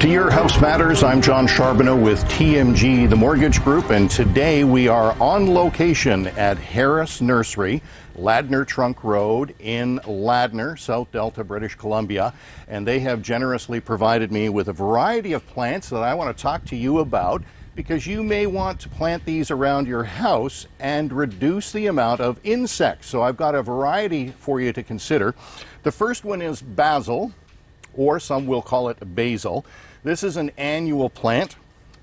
to Your House Matters. I'm John Charbonneau with TMG, the mortgage group, and today we are on location at Harris Nursery, Lavender Trunk Road in Lavender, South Delta, British Columbia, and they have generously provided me with a variety of plants that I want to talk to you about, because you may want to plant these around your house and reduce the amount of insects. So I've got a variety for you to consider. The first one is Basil, or some will call it Basil. This is an annual plant.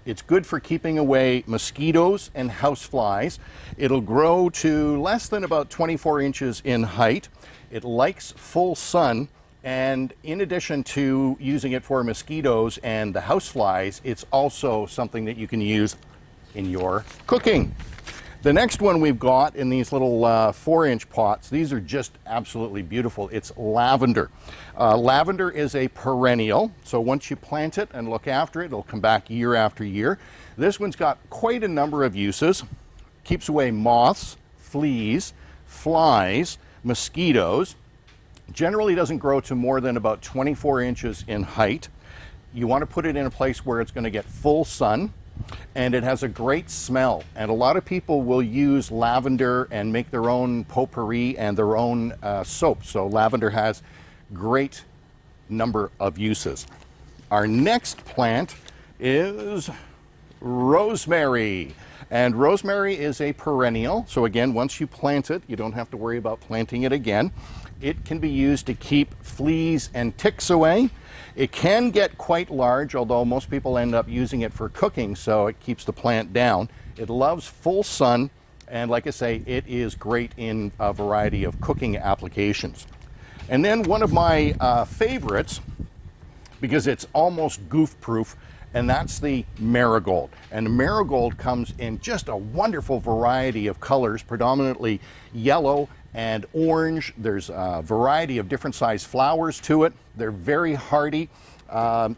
It's good for keeping away mosquitoes and houseflies. It'll grow to less than about 24 inches in height. It likes full sun, and in addition to using it for mosquitoes and the houseflies, it's also something that you can use in your cooking. The next one we've got in these little 4-inch pots, these are just absolutely beautiful. It's lavender. Lavender is a perennial, so once you plant it and look after it, it'll come back year after year. This one's got quite a number of uses. Keeps away moths, fleas, flies, mosquitoes. Generally doesn't grow to more than about 24 inches in height. You want to put it in a place where it's going to get full sun. And it has a great smell, and a lot of people will use lavender and make their own potpourri and their own soap. So lavender has great number of uses. Our next plant is rosemary, and rosemary is a perennial. So again, once you plant it, you don't have to worry about planting it again. It can be used to keep fleas and ticks away. It can get quite large, although most people end up using it for cooking, so it keeps the plant down. It loves full sun, and like I say, it is great in a variety of cooking applications. And then one of my favorites, because it's almost goof-proof, and that's the marigold. And the marigold comes in just a wonderful variety of colors, predominantly yellow and orange. There's a variety of different size flowers to it. They're very hardy.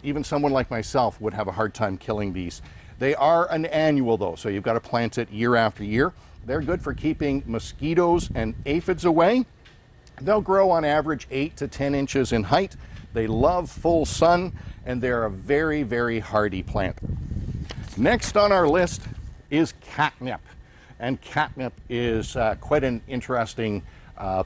Even someone like myself would have a hard time killing these. They are an annual though, so you've got to plant it year after year. They're good for keeping mosquitoes and aphids away. They'll grow on average 8 to 10 inches in height. They love full sun, and they're a very, very hardy plant. Next on our list is catnip. And catnip is quite an interesting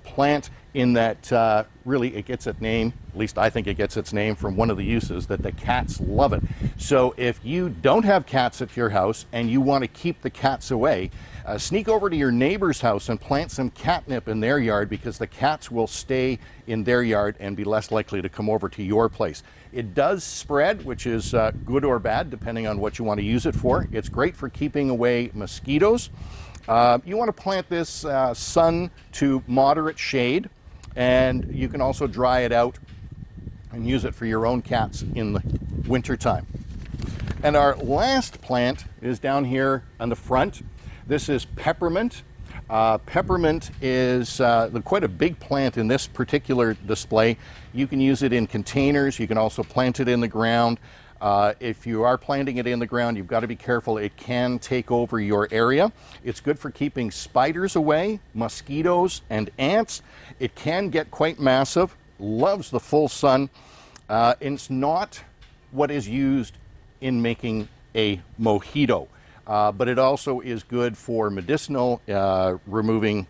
plant in that really it gets its name, at least I think it gets its name from one of the uses, that the cats love it. So if you don't have cats at your house and you want to keep the cats away, sneak over to your neighbor's house and plant some catnip in their yard, because the cats will stay in their yard and be less likely to come over to your place. It does spread, which is good or bad depending on what you want to use it for. It's great for keeping away mosquitoes. You want to plant this sun to moderate shade, and you can also dry it out and use it for your own cats in the winter time. And our last plant is down here on the front. This is peppermint. Peppermint is quite a big plant in this particular display. You can use it in containers. You can also plant it in the ground. If you are planting it in the ground, you've got to be careful. It can take over your area. It's good for keeping spiders away, mosquitoes, and ants. It can get quite massive, loves the full sun. It's not what is used in making a mojito, but it also is good for medicinal, removing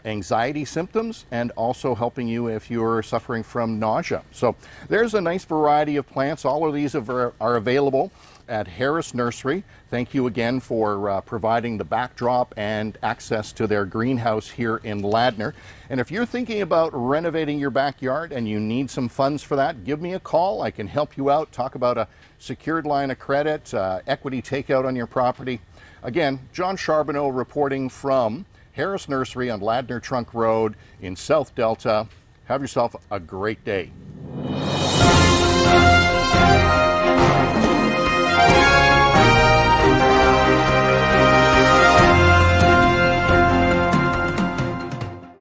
anxiety symptoms, and also helping you if you're suffering from nausea. So there's a nice variety of plants. All of these are available at Harris Nursery. Thank you again for providing the backdrop and access to their greenhouse here in Lavender. And if you're thinking about renovating your backyard and you need some funds for that, give me a call. I can help you out, talk about a secured line of credit, equity takeout on your property. Again, John Charbonneau reporting from Harris Nursery on Lavender Trunk Road in South Delta. Have yourself a great day.